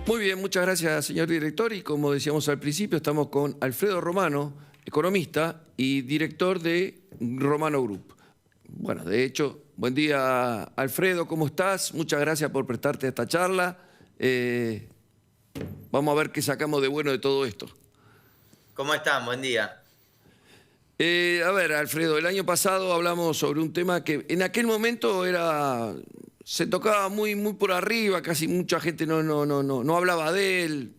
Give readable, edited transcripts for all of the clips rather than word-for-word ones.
Muy bien, muchas gracias, señor director. Y como decíamos al principio, estamos con Alfredo Romano, economista y director de Romano Group. Bueno, de hecho, buen día, Alfredo, ¿cómo estás? Muchas gracias por prestarte a esta charla. Vamos a ver qué sacamos de bueno de todo esto. ¿Cómo están? Buen día. A ver, Alfredo, el año pasado hablamos sobre un tema que en aquel momento se tocaba muy por arriba, casi mucha gente no hablaba de él.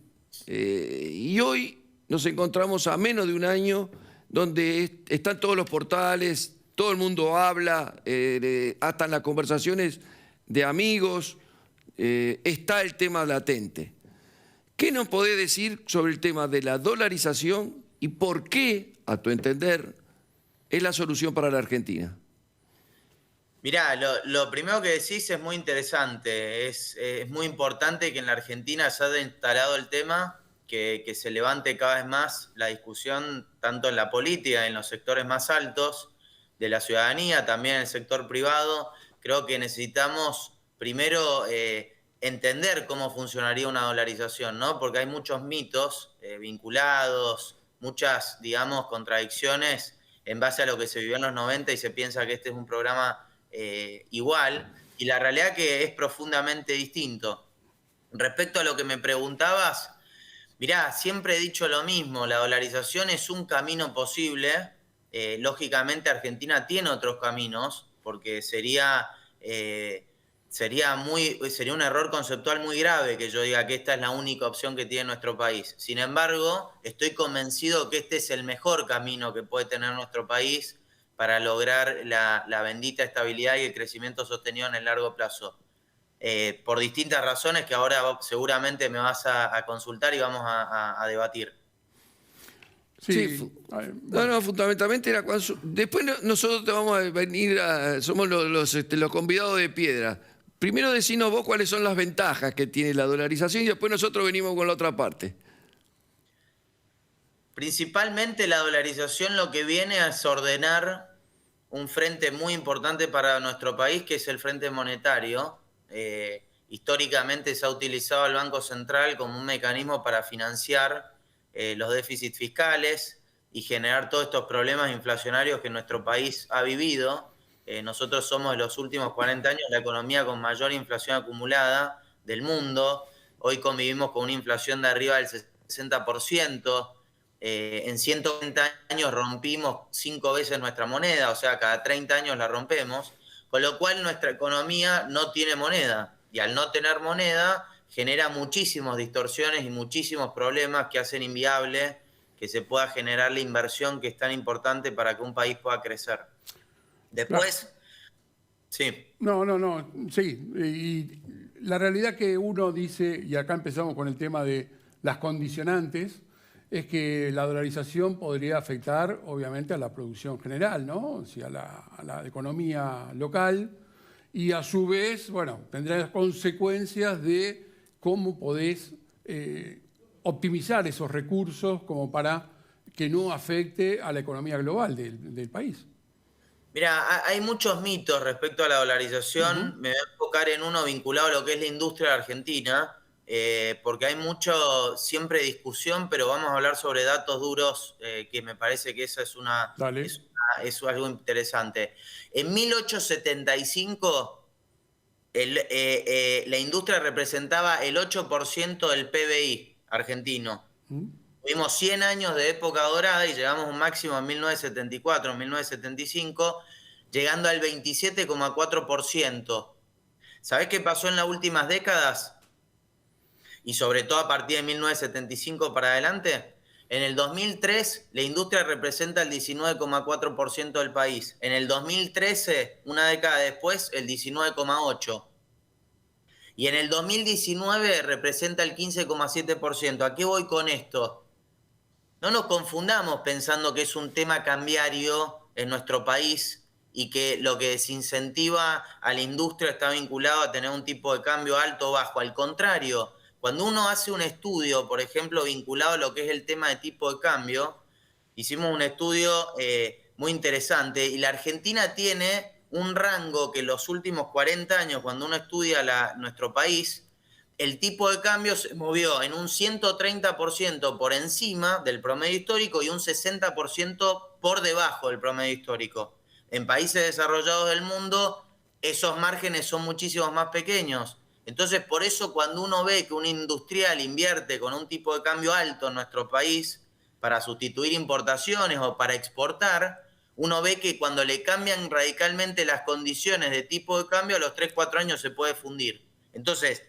Y hoy nos encontramos a menos de un año donde están todos los portales, todo el mundo habla, hasta en las conversaciones de amigos, está el tema latente. ¿Qué nos podés decir sobre el tema de la dolarización y por qué, a tu entender, es la solución para la Argentina? Mirá, lo primero que decís es muy interesante. Es muy importante que en la Argentina se haya instalado el tema, que se levante cada vez más la discusión, tanto en la política, en los sectores más altos de la ciudadanía, también en el sector privado. Creo que necesitamos primero entender cómo funcionaría una dolarización, ¿no? Porque hay muchos mitos vinculados, muchas, digamos, contradicciones en base a lo que se vivió en los 90 y se piensa que este es un programa igual, y la realidad que es profundamente distinto. Respecto a lo que me preguntabas, mirá, siempre he dicho lo mismo, la dolarización es un camino posible, lógicamente Argentina tiene otros caminos, porque sería un error conceptual muy grave que yo diga que esta es la única opción que tiene nuestro país. Sin embargo, estoy convencido que este es el mejor camino que puede tener nuestro país para lograr la bendita estabilidad y el crecimiento sostenido en el largo plazo. Por distintas razones que ahora seguramente me vas a consultar y vamos a debatir. Sí, Sí, no, fundamentalmente era cuando... Después nosotros te vamos a venir, somos los convidados de piedra. Primero decinos vos cuáles son las ventajas que tiene la dolarización y después nosotros venimos con la otra parte. Principalmente la dolarización lo que viene es ordenar un frente muy importante para nuestro país, que es el frente monetario. Históricamente se ha utilizado el Banco Central como un mecanismo para financiar los déficits fiscales y generar todos estos problemas inflacionarios que nuestro país ha vivido. Nosotros somos de los últimos 40 años la economía con mayor inflación acumulada del mundo. Hoy convivimos con una inflación de arriba del 60%. En 120 años rompimos 5 veces nuestra moneda, o sea, cada 30 años la rompemos, con lo cual nuestra economía no tiene moneda. Y al no tener moneda, genera muchísimas distorsiones y muchísimos problemas que hacen inviable que se pueda generar la inversión que es tan importante para que un país pueda crecer. claro. Después, sí. No, sí. Y la realidad que uno dice, y acá empezamos con el tema de las condicionantes, es que la dolarización podría afectar, obviamente, a la producción general, ¿no? O sea, a la economía local, y a su vez, bueno, tendrá consecuencias de cómo podés optimizar esos recursos como para que no afecte a la economía global del país. Mira, hay muchos mitos respecto a la dolarización. Me voy a enfocar en uno vinculado a lo que es la industria de Argentina, porque hay mucho, siempre discusión, pero vamos a hablar sobre datos duros, que me parece que esa Dale. es algo interesante. En 1875, la industria representaba el 8% del PBI argentino. Tuvimos 100 años de época dorada y llegamos a un máximo en 1974, 1975, llegando al 27,4%. ¿Sabés qué pasó en las últimas décadas? Y sobre todo a partir de 1975 para adelante. En el 2003, la industria representa el 19,4% del país. En el 2013, una década después, el 19,8%. Y en el 2019 representa el 15,7%. ¿A qué voy con esto? No nos confundamos pensando que es un tema cambiario en nuestro país y que lo que desincentiva a la industria está vinculado a tener un tipo de cambio alto o bajo. Al contrario, cuando uno hace un estudio, por ejemplo, vinculado a lo que es el tema de tipo de cambio, hicimos un estudio muy interesante y la Argentina tiene un rango que en los últimos 40 años, cuando uno estudia nuestro país, el tipo de cambio se movió en un 130% por encima del promedio histórico y un 60% por debajo del promedio histórico. En países desarrollados del mundo, esos márgenes son muchísimo más pequeños. Entonces, por eso cuando uno ve que un industrial invierte con un tipo de cambio alto en nuestro país para sustituir importaciones o para exportar, uno ve que cuando le cambian radicalmente las condiciones de tipo de cambio, a los 3-4 años se puede fundir. Entonces,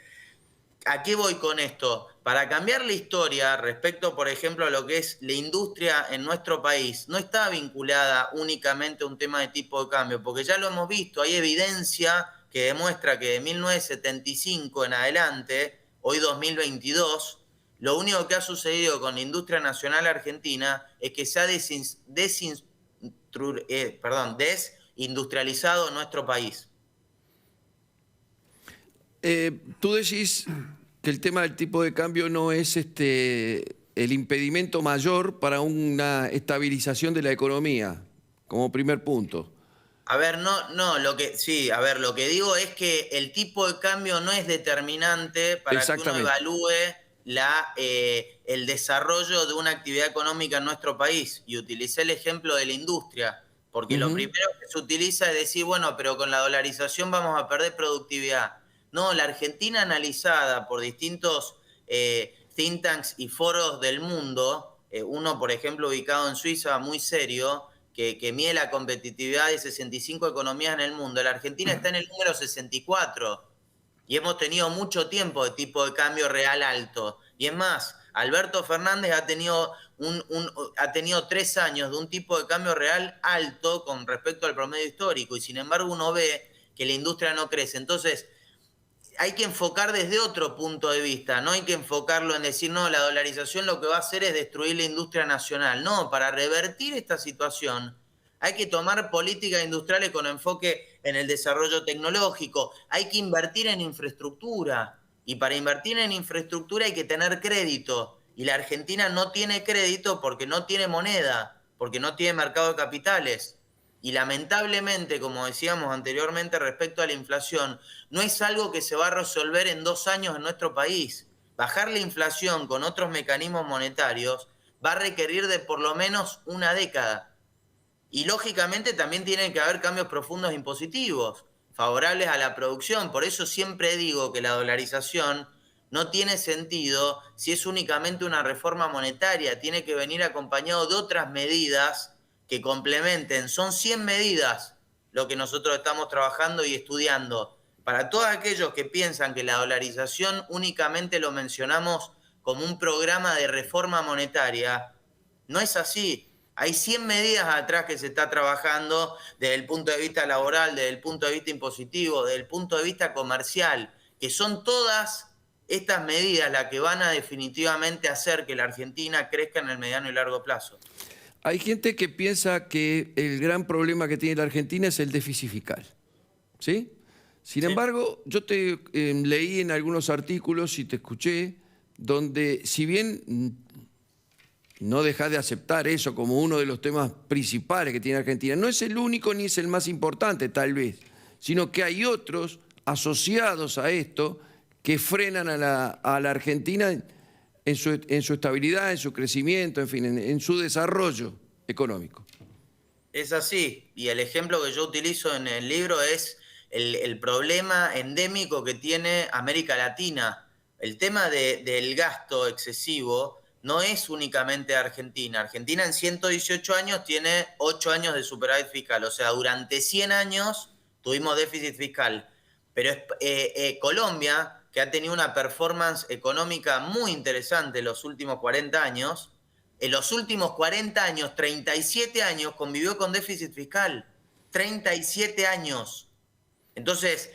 ¿a qué voy con esto? Para cambiar la historia respecto, por ejemplo, a lo que es la industria en nuestro país, no está vinculada únicamente a un tema de tipo de cambio, porque ya lo hemos visto, hay evidencia que demuestra que de 1975 en adelante, hoy 2022, lo único que ha sucedido con la industria nacional argentina es que se ha desindustrializado nuestro país. Tú decís que el tema del tipo de cambio no es el impedimento mayor para una estabilización de la economía, como primer punto. A ver, lo que digo es que el tipo de cambio no es determinante para que uno evalúe el desarrollo de una actividad económica en nuestro país. Y utilicé el ejemplo de la industria, porque lo primero que se utiliza es decir, bueno, pero con la dolarización vamos a perder productividad. No, la Argentina analizada por distintos think tanks y foros del mundo, uno, por ejemplo, ubicado en Suiza, muy serio, que mide la competitividad de 65 economías en el mundo. La Argentina está en el número 64 y hemos tenido mucho tiempo de tipo de cambio real alto. Y es más, Alberto Fernández ha tenido 3 años de un tipo de cambio real alto con respecto al promedio histórico y sin embargo uno ve que la industria no crece. Entonces, hay que enfocar desde otro punto de vista, no hay que enfocarlo en decir, no, la dolarización lo que va a hacer es destruir la industria nacional. No, para revertir esta situación hay que tomar políticas industriales con enfoque en el desarrollo tecnológico, hay que invertir en infraestructura, y para invertir en infraestructura hay que tener crédito, y la Argentina no tiene crédito porque no tiene moneda, porque no tiene mercado de capitales. Y lamentablemente, como decíamos anteriormente respecto a la inflación, no es algo que se va a resolver en 2 años en nuestro país. Bajar la inflación con otros mecanismos monetarios va a requerir de por lo menos una década. Y lógicamente también tienen que haber cambios profundos impositivos, favorables a la producción. Por eso siempre digo que la dolarización no tiene sentido si es únicamente una reforma monetaria. Tiene que venir acompañado de otras medidas que complementen. Son 100 medidas lo que nosotros estamos trabajando y estudiando. Para todos aquellos que piensan que la dolarización únicamente lo mencionamos como un programa de reforma monetaria, no es así. Hay 100 medidas atrás que se está trabajando desde el punto de vista laboral, desde el punto de vista impositivo, desde el punto de vista comercial, que son todas estas medidas las que van a definitivamente hacer que la Argentina crezca en el mediano y largo plazo. Hay gente que piensa que el gran problema que tiene la Argentina es el déficit fiscal, ¿sí? Sin embargo, yo te leí en algunos artículos y te escuché, donde si bien no dejás de aceptar eso como uno de los temas principales que tiene Argentina, no es el único ni es el más importante tal vez, sino que hay otros asociados a esto que frenan a la Argentina en su estabilidad, en su crecimiento, en fin, en su desarrollo económico. Es así, y el ejemplo que yo utilizo en el libro es el problema endémico que tiene América Latina. El tema del gasto excesivo no es únicamente Argentina. Argentina en 118 años tiene 8 años de superávit fiscal, o sea, durante 100 años tuvimos déficit fiscal. Pero Colombia, que ha tenido una performance económica muy interesante en los últimos 40 años, en los últimos 40 años, 37 años, convivió con déficit fiscal. 37 años. Entonces,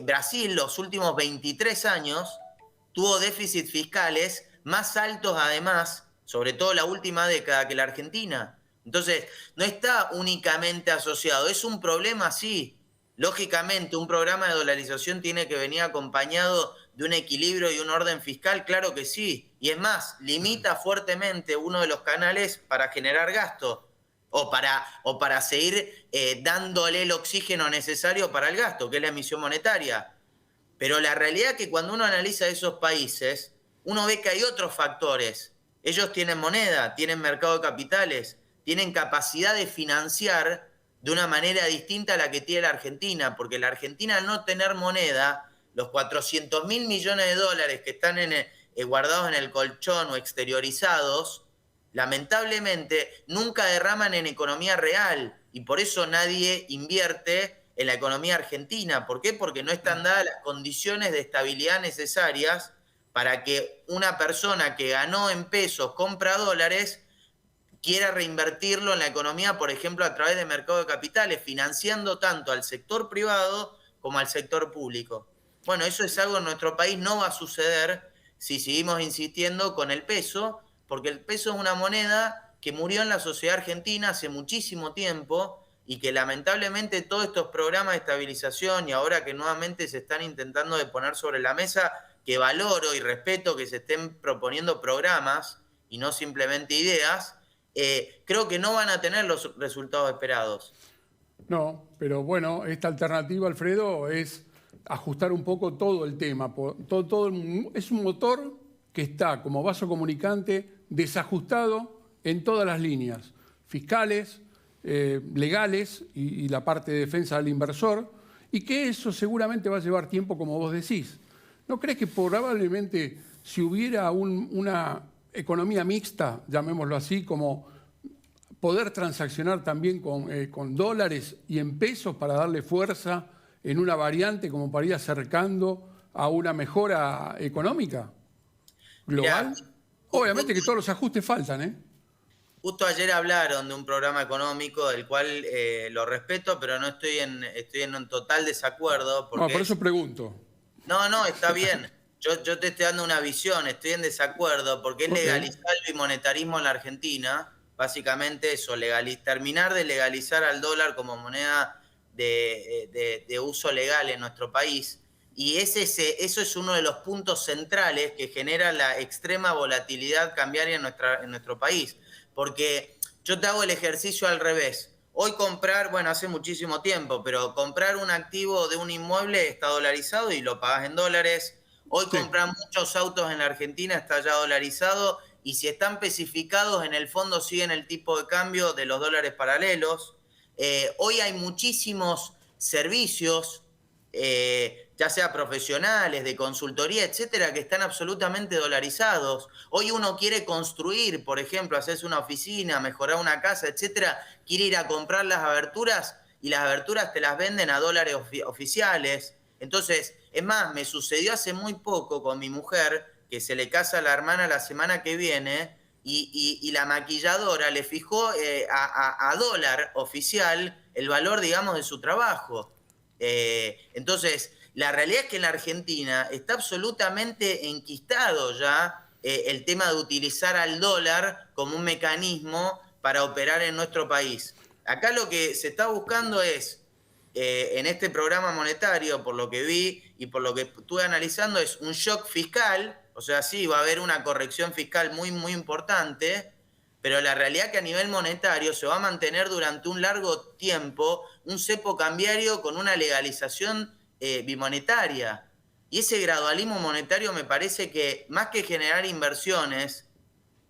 Brasil, los últimos 23 años, tuvo déficits fiscales más altos, además, sobre todo la última década, que la Argentina. Entonces, no está únicamente asociado. Es un problema, sí. Lógicamente, un programa de dolarización tiene que venir acompañado de un equilibrio y un orden fiscal, claro que sí. Y es más, limita fuertemente uno de los canales para generar gasto o para seguir dándole el oxígeno necesario para el gasto, que es la emisión monetaria. Pero la realidad es que cuando uno analiza esos países, uno ve que hay otros factores. Ellos tienen moneda, tienen mercado de capitales, tienen capacidad de financiar de una manera distinta a la que tiene la Argentina, porque la Argentina, al no tener moneda, los 400.000 millones de dólares que están guardados en el colchón o exteriorizados, lamentablemente nunca derraman en economía real, y por eso nadie invierte en la economía argentina. ¿Por qué? Porque no están dadas las condiciones de estabilidad necesarias para que una persona que ganó en pesos compra dólares quiera reinvertirlo en la economía, por ejemplo, a través de mercado de capitales, financiando tanto al sector privado como al sector público. Bueno, eso es algo en nuestro país no va a suceder si seguimos insistiendo con el peso, porque el peso es una moneda que murió en la sociedad argentina hace muchísimo tiempo y que lamentablemente todos estos programas de estabilización y ahora que nuevamente se están intentando de poner sobre la mesa, que valoro y respeto que se estén proponiendo programas y no simplemente ideas, creo que no van a tener los resultados esperados. No, pero bueno, esta alternativa, Alfredo, es ajustar un poco todo el tema. Es un motor que está como vaso comunicante desajustado en todas las líneas, fiscales, legales y la parte de defensa del inversor, y que eso seguramente va a llevar tiempo, como vos decís. ¿No crees que probablemente si hubiera una economía mixta, llamémoslo así, como poder transaccionar también con dólares y en pesos para darle fuerza en una variante como para ir acercando a una mejora económica global? Mirá, Obviamente que todos los ajustes faltan, ¿eh? Justo ayer hablaron de un programa económico del cual lo respeto, pero no estoy en un total desacuerdo. Porque No, por eso pregunto. No, está bien. Yo te estoy dando una visión, estoy en desacuerdo, porque es legalizar el bimonetarismo en la Argentina, básicamente eso, terminar de legalizar al dólar como moneda de uso legal en nuestro país. Y eso es uno de los puntos centrales que genera la extrema volatilidad cambiaria en nuestro país. Porque yo te hago el ejercicio al revés. Hoy comprar, bueno, hace muchísimo tiempo, pero comprar un activo de un inmueble está dolarizado y lo pagas en dólares. Hoy Sí. comprar muchos autos en la Argentina está ya dolarizado y si están especificados en el fondo siguen el tipo de cambio de los dólares paralelos. Hoy hay muchísimos servicios, ya sea profesionales, de consultoría, etcétera, que están absolutamente dolarizados. Hoy uno quiere construir, por ejemplo, hacerse una oficina, mejorar una casa, etcétera, quiere ir a comprar las aberturas y las aberturas te las venden a dólares oficiales. Entonces, es más, me sucedió hace muy poco con mi mujer, que se le casa a la hermana la semana que viene, y la maquilladora le fijó a dólar oficial el valor, digamos, de su trabajo. Entonces, la realidad es que en la Argentina está absolutamente enquistado ya el tema de utilizar al dólar como un mecanismo para operar en nuestro país. Acá lo que se está buscando es, en este programa monetario, por lo que vi y por lo que estuve analizando, es un shock fiscal, o sea, sí, va a haber una corrección fiscal muy, muy importante, pero la realidad es que a nivel monetario se va a mantener durante un largo tiempo un cepo cambiario con una legalización bimonetaria. Y ese gradualismo monetario me parece que, más que generar inversiones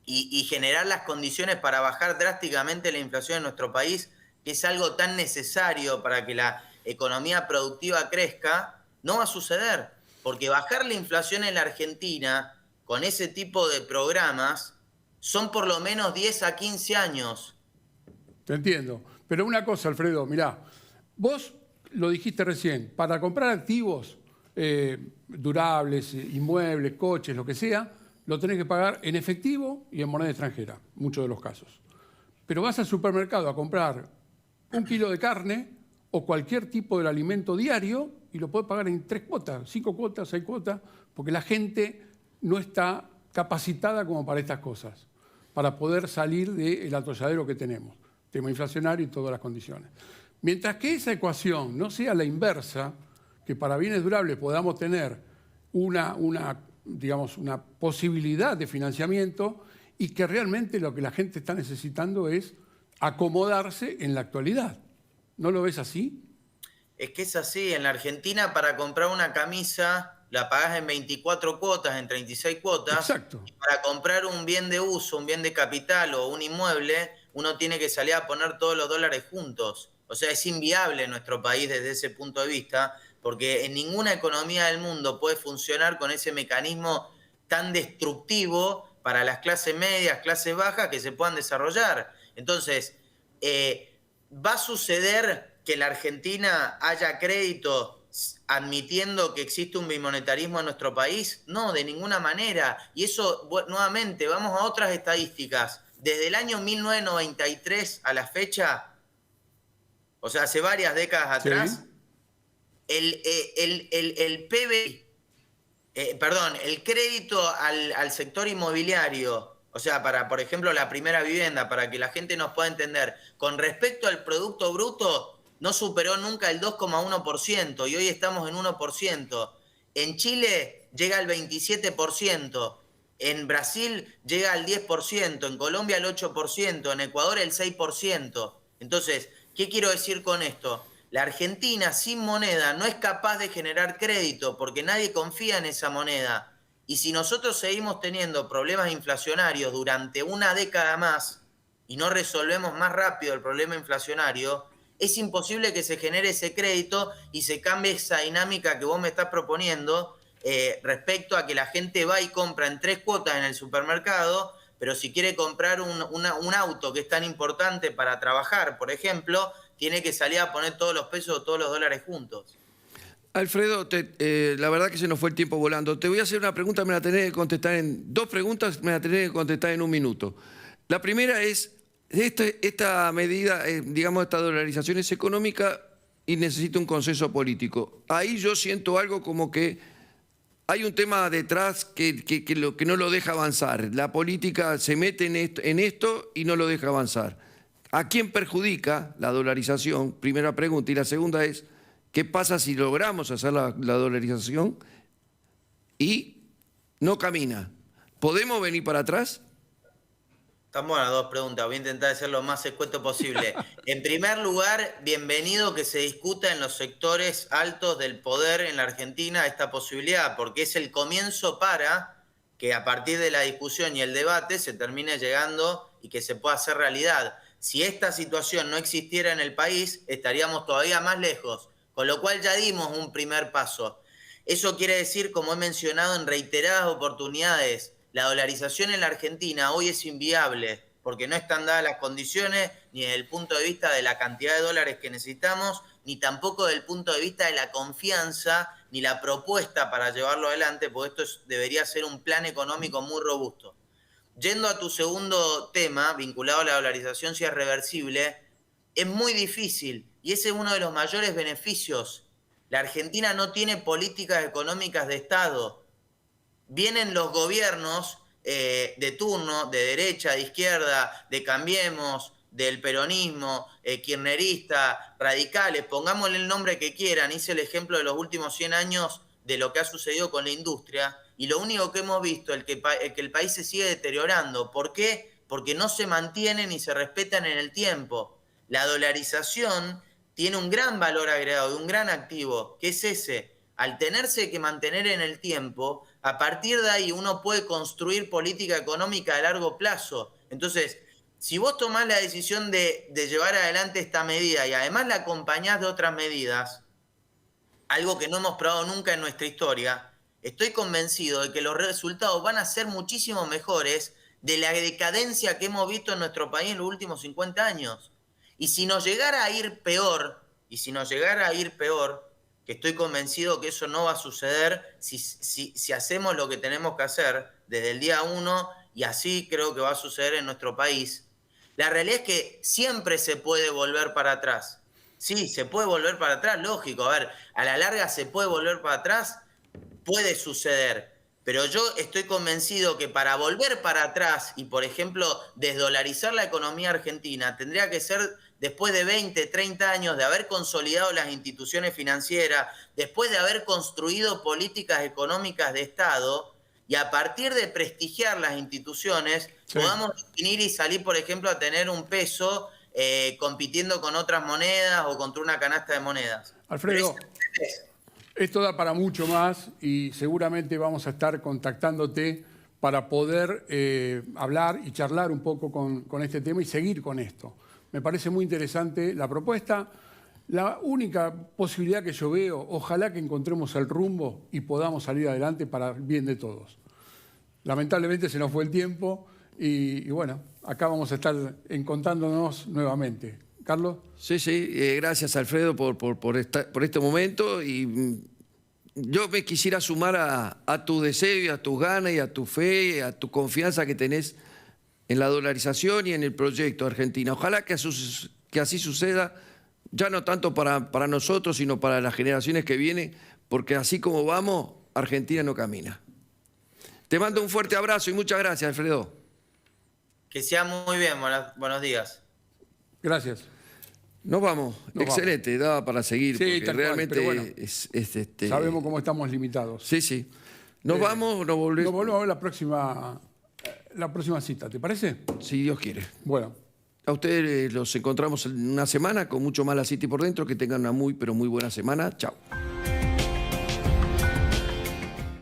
y generar las condiciones para bajar drásticamente la inflación en nuestro país, que es algo tan necesario para que la economía productiva crezca, no va a suceder. Porque bajar la inflación en la Argentina con ese tipo de programas son por lo menos 10 a 15 años. Te entiendo. Pero una cosa, Alfredo, mirá, vos lo dijiste recién, para comprar activos durables, inmuebles, coches, lo que sea, lo tenés que pagar en efectivo y en moneda extranjera, muchos de los casos. Pero vas al supermercado a comprar 1 kilo de carne o cualquier tipo de alimento diario y lo podés pagar en 3 cuotas, 5 cuotas, 6 cuotas, porque la gente no está capacitada como para estas cosas, para poder salir del atolladero que tenemos, tema inflacionario y todas las condiciones. Mientras que esa ecuación no sea la inversa, que para bienes durables podamos tener una posibilidad de financiamiento y que realmente lo que la gente está necesitando es acomodarse en la actualidad. ¿No lo ves así? Es que es así, en la Argentina para comprar una camisa la pagás en 24 cuotas, en 36 cuotas, Exacto. y para comprar un bien de uso, un bien de capital o un inmueble, uno tiene que salir a poner todos los dólares juntos. O sea, es inviable en nuestro país desde ese punto de vista, porque en ninguna economía del mundo puede funcionar con ese mecanismo tan destructivo para las clases medias, clases bajas que se puedan desarrollar. Entonces, ¿va a suceder que en la Argentina haya crédito admitiendo que existe un bimonetarismo en nuestro país? No, de ninguna manera. Y eso, nuevamente, vamos a otras estadísticas. Desde el año 1993 a la fecha, o sea, hace varias décadas atrás, Sí. el PBI, perdón, el crédito al sector inmobiliario, o sea, para, por ejemplo, la primera vivienda, para que la gente nos pueda entender, con respecto al Producto Bruto, no superó nunca el 2,1% y hoy estamos en 1%. En Chile llega al 27%, en Brasil llega al 10%, en Colombia al 8%, en Ecuador el 6%. Entonces, ¿qué quiero decir con esto? La Argentina sin moneda no es capaz de generar crédito porque nadie confía en esa moneda. Y si nosotros seguimos teniendo problemas inflacionarios durante una década más y no resolvemos más rápido el problema inflacionario, es imposible que se genere ese crédito y se cambie esa dinámica que vos me estás proponiendo respecto a que la gente va y compra en 3 cuotas en el supermercado, pero si quiere comprar un auto que es tan importante para trabajar, por ejemplo, tiene que salir a poner todos los pesos o todos los dólares juntos. Alfredo, la verdad que se nos fue el tiempo volando. Te voy a hacer una pregunta, me la tenés que contestar en... Dos preguntas me la tenés que contestar en un minuto. La primera es, esta medida, digamos, esta dolarización es económica y necesita un consenso político. Ahí yo siento algo como que hay un tema detrás que no lo deja avanzar. La política se mete en esto y no lo deja avanzar. ¿A quién perjudica la dolarización? Primera pregunta. Y la segunda es, ¿qué pasa si logramos hacer la dolarización y no camina? ¿Podemos venir para atrás? Están buenas dos preguntas, voy a intentar ser lo más escueto posible. En primer lugar, bienvenido que se discuta en los sectores altos del poder en la Argentina esta posibilidad, porque es el comienzo para que a partir de la discusión y el debate se termine llegando y que se pueda hacer realidad. Si esta situación no existiera en el país, estaríamos todavía más lejos, con lo cual ya dimos un primer paso. Eso quiere decir, como he mencionado en reiteradas oportunidades, la dolarización en la Argentina hoy es inviable porque no están dadas las condiciones ni desde el punto de vista de la cantidad de dólares que necesitamos, ni tampoco desde el punto de vista de la confianza ni la propuesta para llevarlo adelante, porque esto debería ser un plan económico muy robusto. Yendo a tu segundo tema, vinculado a la dolarización, si es reversible, es muy difícil y ese es uno de los mayores beneficios. La Argentina no tiene políticas económicas de Estado. Vienen los gobiernos de turno, de derecha, de izquierda, de Cambiemos, del peronismo, kirchnerista, radicales, pongámosle el nombre que quieran. Hice el ejemplo de los últimos 100 años de lo que ha sucedido con la industria y lo único que hemos visto es que el país se sigue deteriorando. ¿Por qué? Porque no se mantienen ni se respetan en el tiempo. La dolarización tiene un gran valor agregado y un gran activo, que es ese. Al tenerse que mantener en el tiempo, a partir de ahí uno puede construir política económica a largo plazo. Entonces, si vos tomás la decisión de llevar adelante esta medida y además la acompañás de otras medidas, algo que no hemos probado nunca en nuestra historia, estoy convencido de que los resultados van a ser muchísimo mejores de la decadencia que hemos visto en nuestro país en los últimos 50 años. Y si nos llegara a ir peor, que estoy convencido que eso no va a suceder si hacemos lo que tenemos que hacer desde el día 1, y así creo que va a suceder en nuestro país, la realidad es que siempre se puede volver para atrás. Sí, se puede volver para atrás, lógico. A ver, a la larga se puede volver para atrás, puede suceder. Pero yo estoy convencido que para volver para atrás y, por ejemplo, desdolarizar la economía argentina, tendría que ser después de 20, 30 años de haber consolidado las instituciones financieras, después de haber construido políticas económicas de Estado, y a partir de prestigiar las instituciones, sí, podamos definir y salir, por ejemplo, a tener un peso compitiendo con otras monedas o contra una canasta de monedas. Alfredo, esto da para mucho más y seguramente vamos a estar contactándote para poder hablar y charlar un poco con este tema y seguir con esto. Me parece muy interesante la propuesta. La única posibilidad que yo veo, ojalá que encontremos el rumbo y podamos salir adelante para el bien de todos. Lamentablemente se nos fue el tiempo y bueno, acá vamos a estar encontrándonos nuevamente. ¿Carlos? Sí, sí, gracias Alfredo por este momento y yo me quisiera sumar a tu deseo y a tus ganas y a tu fe y a tu confianza que tenés en la dolarización y en el proyecto Argentina. Ojalá que así suceda, ya no tanto para nosotros, sino para las generaciones que vienen, porque así como vamos, Argentina no camina. Te mando un fuerte abrazo y muchas gracias, Alfredo. Que sea muy bien, buenos días. Gracias. Nos vamos. Excelente, daba para seguir, sí, porque realmente cual, bueno, sabemos cómo estamos limitados. Sí, sí. Nos vamos, nos volvemos. Nos volvemos a ver la próxima cita, ¿te parece? Si Dios quiere. Bueno. A ustedes los encontramos en una semana con mucho más la City por dentro. Que tengan una muy, pero muy buena semana. Chao.